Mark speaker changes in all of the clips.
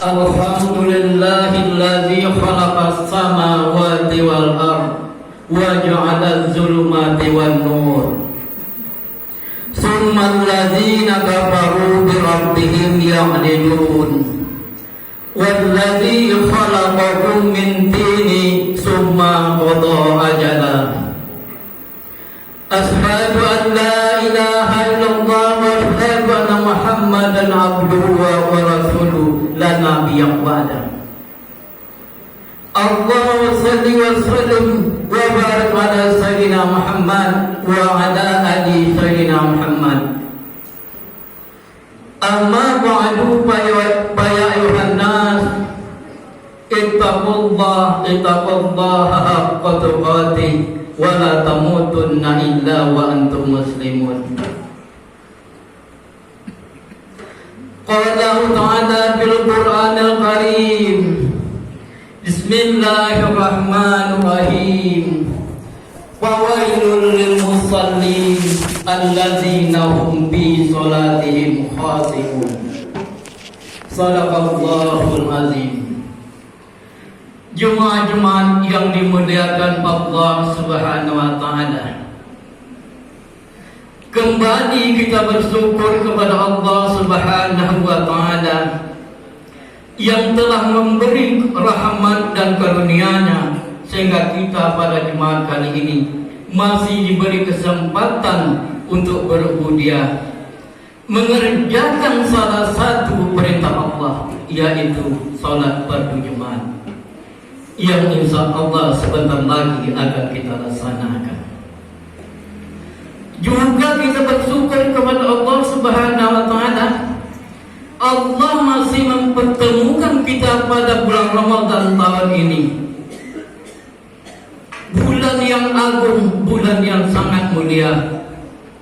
Speaker 1: Alhamdulillahilladzi khalaqas samawati wal ardh wa ja'alaz zulumati wan nur. Tsummal ladzina kafaru bi rabbihim ya'dilun. Walladzi khalaqakum min tini tsumma qada ajala. Asyhadu an la ilaha illallah wa asyhadu anna Muhammadan abduhu wa rasuluhu la nabiyya ba'da. Allahumma shalli wa sallim wa barik ala sayyidina Muhammad wa ala ali sayyidina Muhammad. Amma ba'du fa ya ayuhan nas ittaqullaha haqqa tuqatih wa la tamutunna illa wa antum muslimun. Qala ta'ala fil Qur'anil Karim, Bismillahirrahmanirrahim. Fawailul lil musallin alladzina hum fi salatihim khashi'un. Shadaqallahul azim. Jemaah-jemaah yang dimuliakan Allah Subhanahu wa taala, kembali kita bersyukur kepada Allah Subhanahu wa taala yang telah memberi rahmat dan karunia-Nya sehingga kita pada Jumat kali ini masih diberi kesempatan untuk berubudiah mengerjakan salah satu perintah Allah, yaitu salat fardu Jumat, yang insya Allah sebentar lagi akan kita laksanakan. Juga kita bersyukur kepada Allah Subhanahu wa taala, Allah masih mempertemukan kita pada bulan Ramadan tahun ini, bulan yang agung, bulan yang sangat mulia.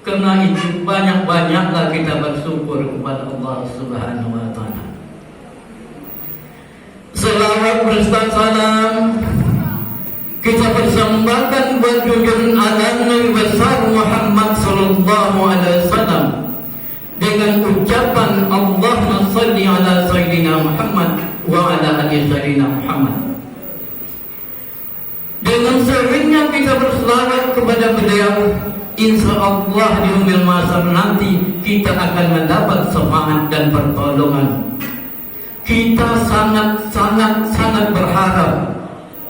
Speaker 1: Karena itu banyak-banyaklah kita bersyukur kepada Allah Subhanahu wa taala. Selawat berserta salam kita persembahkan buat junjungan alam Nabi besar Muhammad sallallahu alaihi wasallam dengan ucapan Allahumma shalli ala sayyidina Muhammad wa ala ali sayyidina Muhammad. Dengan seringnya kita berselawat kepada beliau, insya Allah di umil mahsyar nanti kita akan mendapat syafaat dan pertolongan. Kita sangat berharap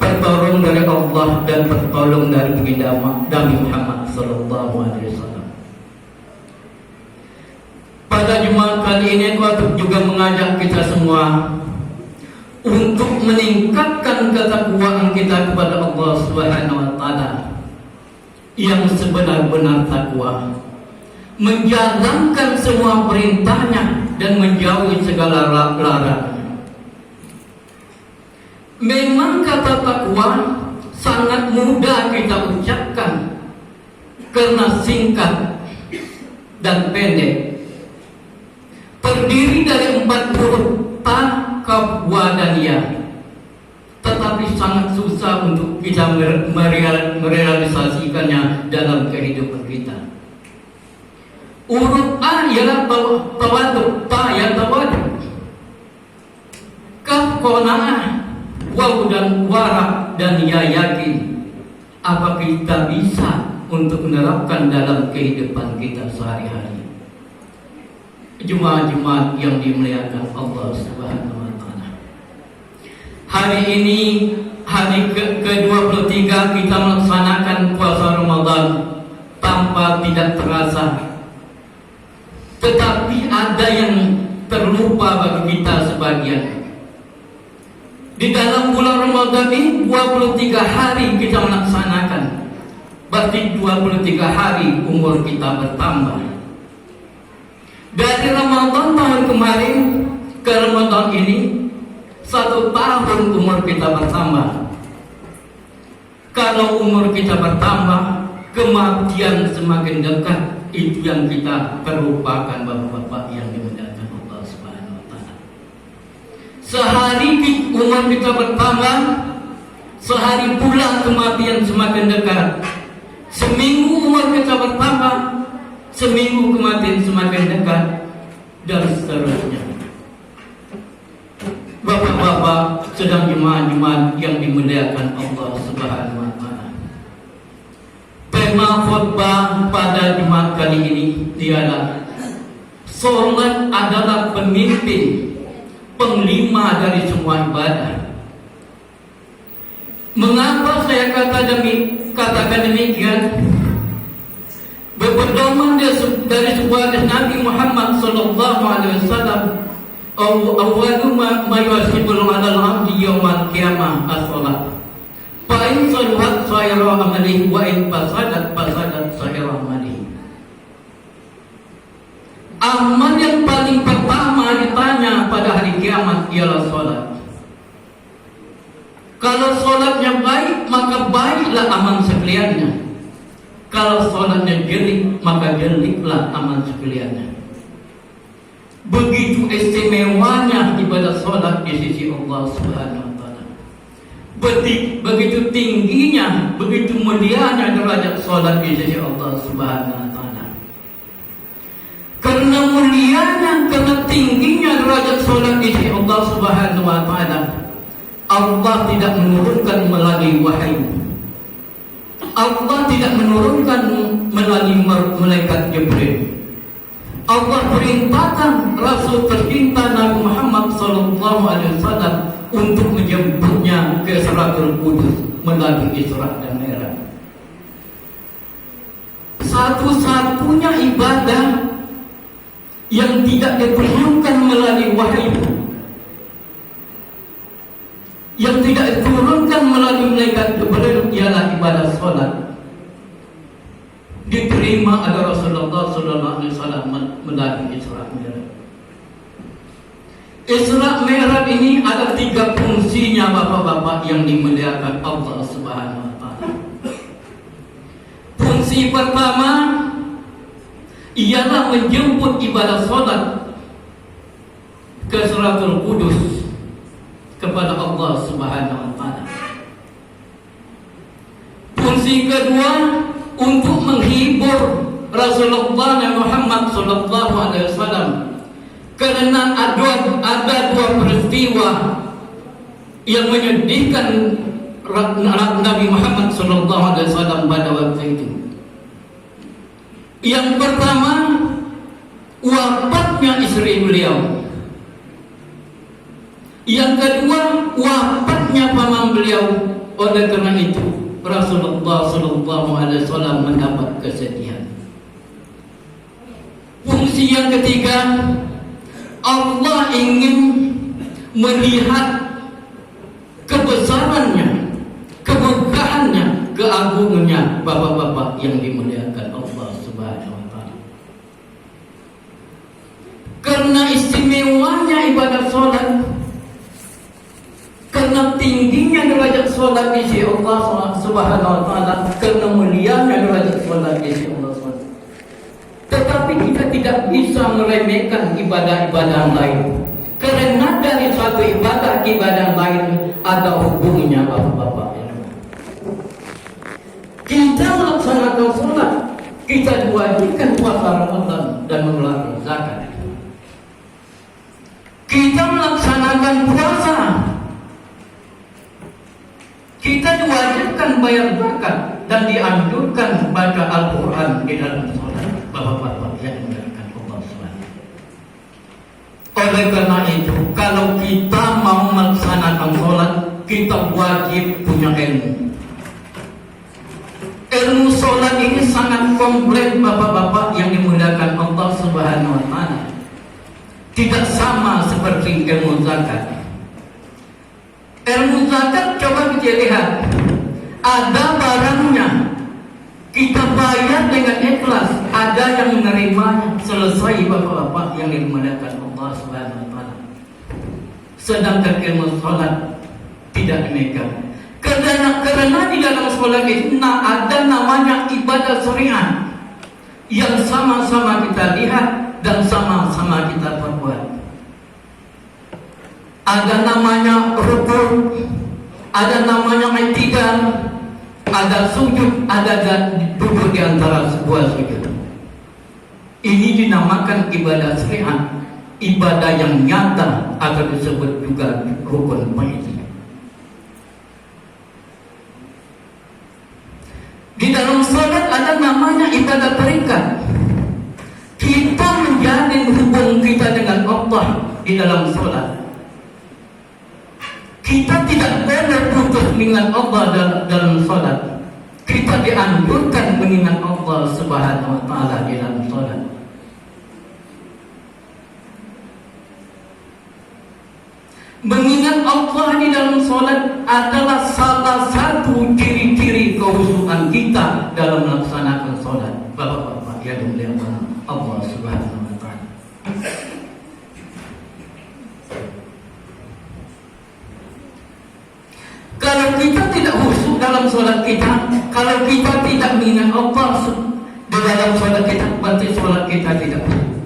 Speaker 1: pertolongan dari Allah dan pertolongan dari baginda Nabi Muhammad sallallahu alaihi wasallam. Pada Jumat kali ini aku juga mengajak kita semua untuk meningkatkan ketakwaan kita kepada Allah Subhanahu wa taala yang sebenar-benar takwa, menjalankan semua perintahnya dan menjauhi segala larangan. Memang kata takwa sangat mudah kita ucapkan karena singkat dan pendek, terdiri dari 4 huruf ta, kaf, wa dan ya. Tetapi sangat susah untuk kita merealisasikannya dalam kehidupan kita. Huruf A ialah tawadu, ta ya tawadu, kaf qanaah, waw dan wara, dan ya yakin. Apa kita bisa untuk menerapkan dalam kehidupan kita sehari-hari? Jemaah-jemaah yang dimuliakan Allah Subhanahu wa taala, hari ini hari ke-23 kita melaksanakan puasa Ramadan tanpa tidak terasa. Tetapi ada yang terlupa bagi kita sebagian. Di dalam bulan Ramadan ini 23 hari kita melaksanakan, berarti 23 hari umur kita bertambah. Dari Ramadan tahun kemarin ke Ramadan ini 1 tahun umur kita bertambah. Kalau umur kita bertambah, kematian semakin dekat. Itu yang kita terlupakan, bapak-bapak yang dimuliakan Allah Subhanahu wa taala. Sehari umur kita bertambah, sehari pula kematian semakin dekat. Seminggu umur kita bertambah, seminggu kematian semakin dekat, dan seterusnya. Bapak-bapak, sedang jemaah-jemaah yang dimuliakan Allah Subhanahu wa taala. Tema khutbah pada Jumat kali ini ialah salat adalah pemimpin, penglima dari semua ibadah. Mengapa saya katakan demikian? Berpedoman dari sebuah hadis Nabi Muhammad sallallahu alaihi wasallam, awwalu ma yuhasibul 'alal 'abdi yaumal qiyamah as-shalah. Fa in salahat sayara amalihi wa in fasadat sayara amalihi. Amal yang paling pertama ditanya pada hari kiamat ialah salat. Kalau salatnya baik, maka baiklah amal sekaliannya. Kalau salatnya jelek, maka jeleklah amal sekaliannya. Begitu istimewanya ibadah salat di sisi Allah Subhanahu wa taala. Begitu tingginya, begitu mulianya derajat salat di sisi Allah Subhanahu wa taala. Karena mulianya, karena tingginya derajat salat di sisi Allah Subhanahu wa taala, Allah tidak menurunkan melalui wahyu. Allah tidak menurunkan melalui malaikat Jibril. Allah perintahkan Rasul tercinta Nabi Muhammad sallallahu alaihi wasallam untuk menjemputnya ke Isra'il Qudus melalui Isra' dan Mi'raj. Satu-satunya ibadah yang tidak diperlukan melalui wahyu, yang tidak diturunkan melalui malaikat Jibril ialah ibadah salat. Diterima oleh Rasulullah sallallahu alaihi wasallam melalui Isra' Mi'raj. Isra' Mi'raj ini ada 3 fungsinya bapak-bapak yang dimuliakan Allah Subhanahu wa taala. Fungsi pertama ialah menjemput ibadah salat ke Isra'il Qudus kepada Allah Subhanahu wa taala. Fungsi kedua untuk menghibur Rasulullah Muhammad sallallahu alaihi wasallam, karena ada 2 peristiwa yang menyedihkan Nabi Muhammad sallallahu alaihi wasallam pada waktu itu. Yang pertama, wafatnya istri beliau. Yang kedua, wafatnya paman beliau. Oleh karena itu Rasulullah sallallahu alaihi wasallam mendapat kesedihan. Fungsi yang ketiga, Allah ingin melihat kebesarannya, keberkahannya, keagungannya bapak-bapak yang dimuliakan Allah Subhanahu wa taala. Karena istimewanya ibadah salat, karena tingginya derajat salat di sisi Allah Subhanahu wa taala, karena mulianya derajat salat di sisi Allah Subhanahu wa taala. Tetapi kita tidak bisa meremehkan ibadah-ibadah lain, karena dari satu ibadah lain ada hubungannya bapak-bapak. Kita melaksanakan salat, kita diwajibkan puasa Ramadan dan mengeluarkan zakat. Kita melaksanakan puasa, kita diwajibkan bayar zakat dan dianjurkan baca Al-Quran di dalam salat, bapak-bapak yang dimuliakan Allah SWT. Oleh karena itu, kalau kita mau melaksanakan salat, kita wajib punya ilmu. Ilmu salat ini sangat kompleks bapak-bapak yang dimuliakan Allah Subhanahu wa taala. Tidak sama seperti ilmu zakat. Ilmu zakat coba kita lihat, ada barangnya, kita bayar dengan ikhlas, ada yang menerima selesai bapak-bapak yang dimuliakan Allah Subhanahu wa taala. Sedangkan ilmu salat tidak demikian. Karena di dalam salat itu ada namanya ibadah syariat yang sama-sama kita lihat dan sama-sama kita perbuat. Ada namanya rukuk, ada namanya i'tidal, ada sujud, ada duduk di antara sebuah sujud. Ini dinamakan ibadah syariat ibadah yang nyata atau disebut juga rukun fi'li. Di dalam salat ada namanya ibadah terikat. Kita menjalin hubungan kita dengan Allah di dalam salat. Kita tidak boleh putus mengingat Allah dalam salat. Kita dianjurkan mengingat Allah Subhanahu wa taala di dalam salat. Mengingat Allah di dalam salat adalah salah satu ciri-ciri kehusukan kita dalam melaksanakan salat. Bapak-bapak yang dimuliakan Allah Subhanahu wa taala. Kalau kita tidak khusyuk dalam salat kita, kalau kita tidak mengingat Allah di dalam salat kita, berarti salat kita tidak khusyuk.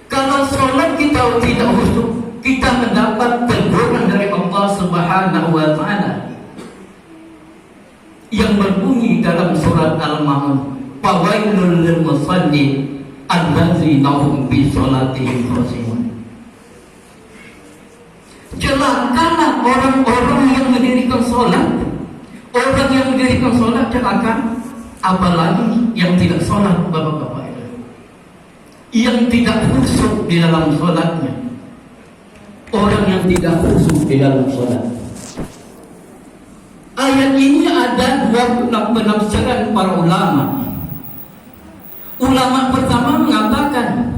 Speaker 1: Kalau salat kita tidak khusyuk, kita mendapat teguran dari Allah Subhanahu wa taala yang berbunyi dalam surat Al-Maun, "Fawailul lil musallin allazina hum fi shalatihim khashi'un." Celakalah orang-orang yang mendirikan salat. Orang yang mendirikan salat celaka, apalagi yang tidak salat, bapak-bapak, yang tidak khusyuk di dalam salatnya. Orang yang tidak khusyuk di dalam salat. Ayat ini ada dua penafsiran para ulama. Ulama pertama mengatakan,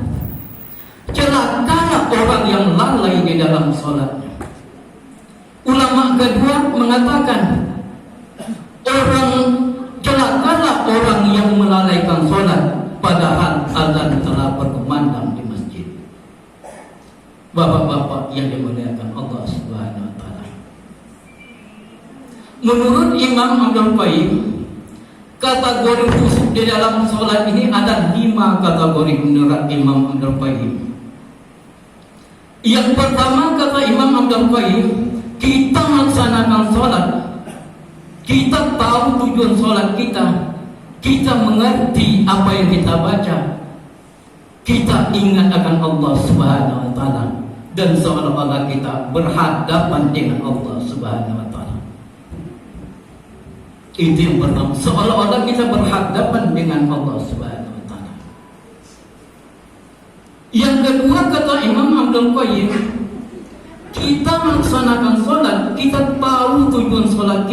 Speaker 1: celakalah orang yang lalai di dalam salatnya. Ulama kedua mengatakan, celakalah orang yang melalaikan salat padahal azan telah berkumandang di masjid. Bapak-bapak yang dimuliakan Allah Subhanahu wa taala. Menurut Imam Abdul Qayyim, kategori khusyuk di dalam salat ini ada 5 kategori menurut Imam Abdul Qayyim. Yang pertama, kata Imam Abdul Qayyim, kita melaksanakan salat, kita tahu tujuan salat kita mengerti apa yang kita baca, kita ingat akan Allah Subhanahu wa taala, dan seolah-olah kita berhadapan dengan Allah Subhanahu wa taala. Itu yang pertama, seolah-olah kita berhadapan dengan Allah Subhanahu wa taala. Yang kedua, kata Imam Abdul Qayyim, kita melaksanakan salat, kita tahu tujuan salat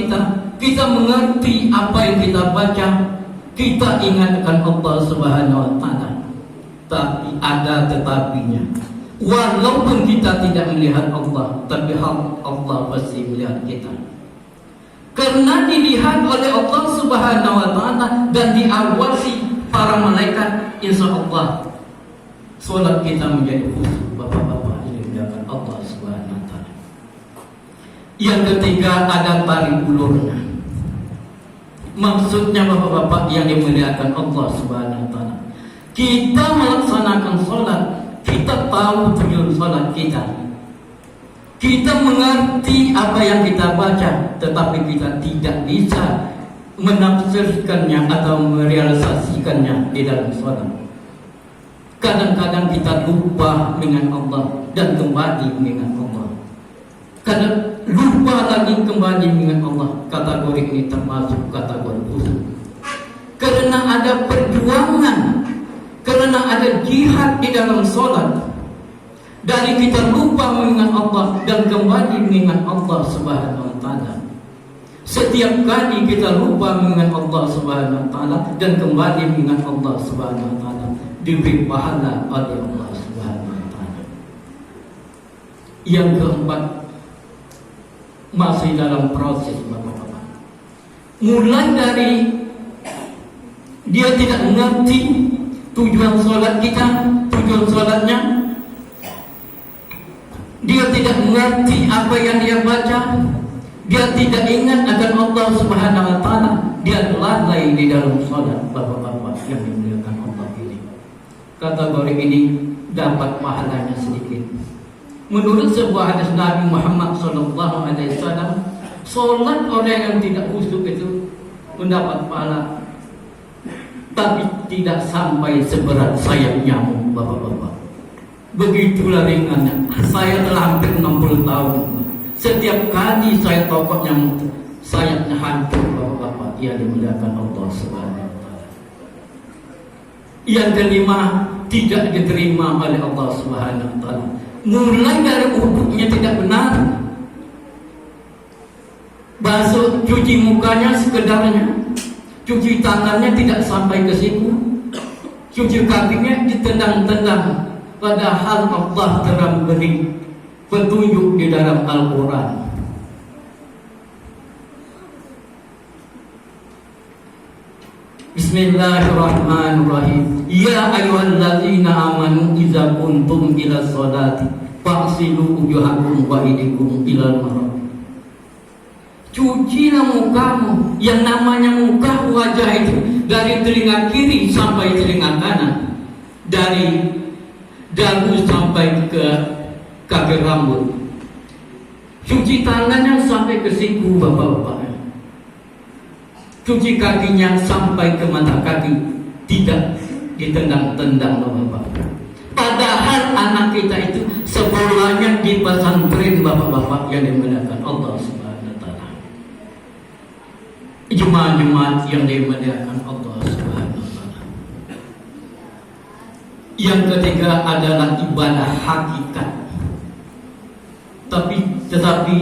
Speaker 1: kita mengerti apa yang kita baca, kita ingatkan Allah Subhanahu wa taala. Tapi ada tetapinya. Walaupun kita tidak melihat Allah, tapi Allah pasti melihat kita. Karena dilihat oleh Allah Subhanahu wa taala dan diawasi para malaikat, insya Allah salat kita menjadi khusyuk, bapak-bapak yang dimuliakan Allah Subhanahu wa taala. Yang ketiga, ada tarik ulurnya. Maksudnya, bapak-bapak yang dimuliakan Allah Subhanahu wa taala, kita melaksanakan salat, kita tahu tujuan salat kita mengerti apa yang kita baca, tetapi kita tidak bisa menafsirkannya atau merealisasikannya di dalam salat. Kadang-kadang kita lupa dengan Allah dan kembali dengan Allah. Kadang lupa lagi kembali dengan Allah. Kategori ini termasuk kategori khusyuk. Karena ada perjuangan, karena ada jihad di dalam salat. Dari kita lupa mengingat Allah dan kembali mengingat Allah Subhanahu wa taala. Setiap kali kita lupa mengingat Allah Subhanahu wa taala dan kembali mengingat Allah Subhanahu wa taala, diberi pahala oleh Allah Subhanahu wa taala. Yang keempat, masih dalam proses, bapak-bapak. Mulai dari dia tidak mengerti tujuan salat tujuan salatnya. Dia tidak mengerti apa yang dia baca. Dia tidak ingat akan Allah Subhanahu wa taala. Dia lalai di dalam salat, bapak-bapak yang dimuliakan Allah ini. Kategori ini dapat pahalanya sedikit. Menurut sebuah hadis Nabi Muhammad SAW, salat orang yang tidak khusyuk itu mendapat pahala, tapi tidak sampai seberat sayap nyamuk, bapak-bapak. Begitulah ringannya. Saya telah hampir 60 tahun. Setiap kali saya tokok yang sayapnya hancur, Bapak-bapak yang dimuliakan Allah Subhanahu wa taala. Yang kelima, tidak diterima oleh Allah Subhanahu wa taala. Mulai dari wudhunya tidak benar. Basuh, cuci mukanya sekedarnya, cuci tangannya tidak sampai ke siku, cuci kakinya ditendang-tendang. Padahal Allah telah beri petunjuk di dalam Al-Quran. Bismillahirrahmanirrahim. Ya ayyuhalladzina amanu idza kuntum ila sholati faghsilu wujuhakum wa aydikum ilal marafiq. Cucilah mukamu. Yang namanya muka, wajah itu dari telinga kiri sampai telinga kanan, dari dagu sampai ke kaki rambut. Cuci tangannya sampai ke siku, Bapak-bapak. Cuci kakinya sampai ke mata kaki, tidak ditendang-tendang, Bapak-bapak. Padahal anak kita itu sekolahnya di pesantren, Bapak-bapak yang dimuliakan Allah Subhanahu wa taala. Jemaat-jemaat yang dimuliakan Allah Subhanahu wa taala. Yang ketiga adalah ibadah hakikat. Tetapi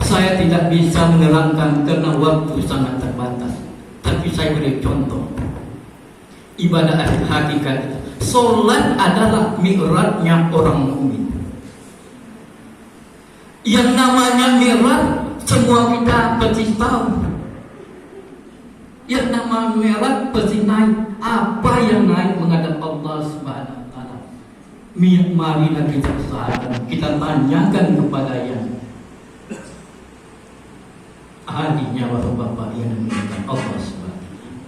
Speaker 1: saya tidak bisa menerangkan karena waktu sangat terbatas. Tapi saya beri contoh. Ibadah hakikat itu, sholat adalah mi'rajnya orang mukmin. Yang namanya mi'raj semua kita pasti tahu. Yang namanya mi'raj pasti naik. Apa yang naik menghadap Allah Subhanahu wa taala? Marilah kita sadar, kita tanyakan kepada yang ahlinya, Bapak-bapak yang dimuliakan Allah Subhanahu wa taala.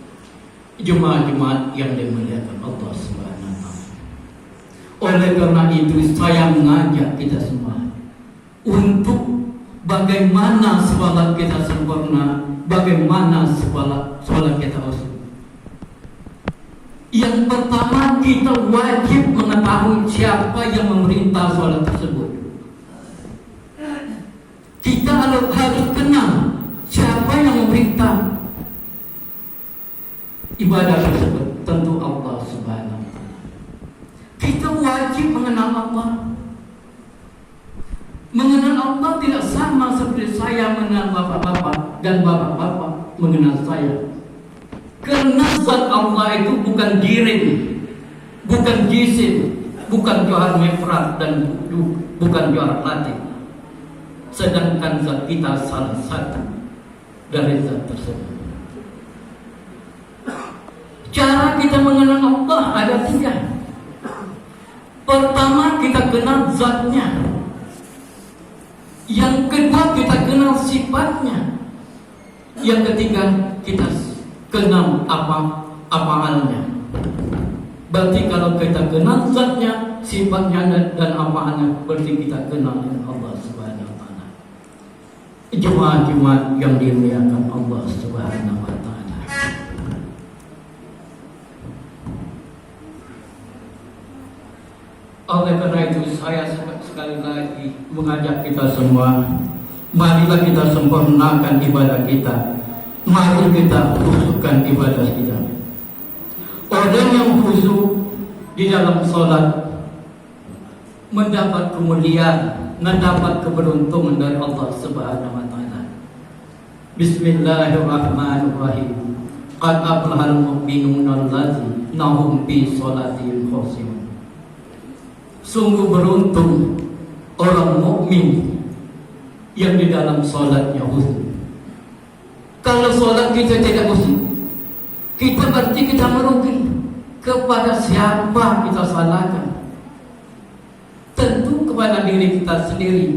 Speaker 1: Jemaat-jemaat yang dimuliakan Allah Subhanahu wa taala. Oleh karena itu saya mengajak kita semua untuk bagaimana sholat kita sempurna, bagaimana sholat kita khusyuk. Yang pertama, kita wajib mengetahui siapa yang memerintah sholat tersebut. Kita harus kenal siapa yang memerintah ibadah tersebut. Tentu Allah Subhanahu wa taala. Kita wajib mengenal Allah. Mengenal Allah tidak sama seperti saya mengenal bapak-bapak dan bapak-bapak mengenal saya. Karena zat Allah itu bukan jirim, bukan jisim, bukan johar mefrat dan bukan johar latif. Sedangkan zat kita salah satu dari zat tersebut. Cara kita mengenal Allah ada 3. Pertama, kita kenal zatnya. Yang kedua, kita kenal sifatnya. Yang ketiga, kita kenal apa-apanya. Berarti kalau kita kenal zatnya, sifatnya dan apa-apanya, berarti kita kenal dengan Allah Subhanahu wa taala. Jemaat-jemaat yang dimuliakan Allah Subhanahu wa taala. Oleh karena itu saya sekali lagi mengajak kita semua, marilah kita sempurnakan ibadah kita. Mari kita khusyukkan ibadah kita. Orang yang khusyuk di dalam sholat mendapat kemuliaan, mendapat keberuntungan dari Allah Subhanahu wa taala. Bismillahirrahmanirrahim. Qad aflahal mu'minuna allazina hum fi sholatihim khashi'un. Sungguh beruntung orang mukmin yang di dalam sholatnya khusyuk. Kalau sholat kita tidak khusyuk, kita berarti kita merugi. Kepada siapa kita salahkan? Tentu kepada diri kita sendiri.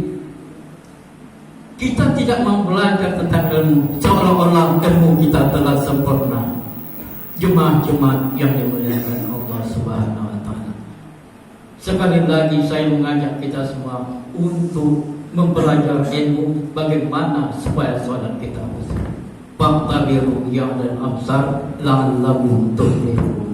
Speaker 1: Kita tidak mau belajar tentang ilmu, seolah-olah ilmu kita telah sempurna. Jemaat-jemaat yang dimuliakan Allah Subhanahu wa taala. Sekali lagi saya mengajak kita semua untuk mempelajari ilmu bagaimana supaya sholat kita khusyuk. Faqtabiru ya dan absar la'allakum tuflihun.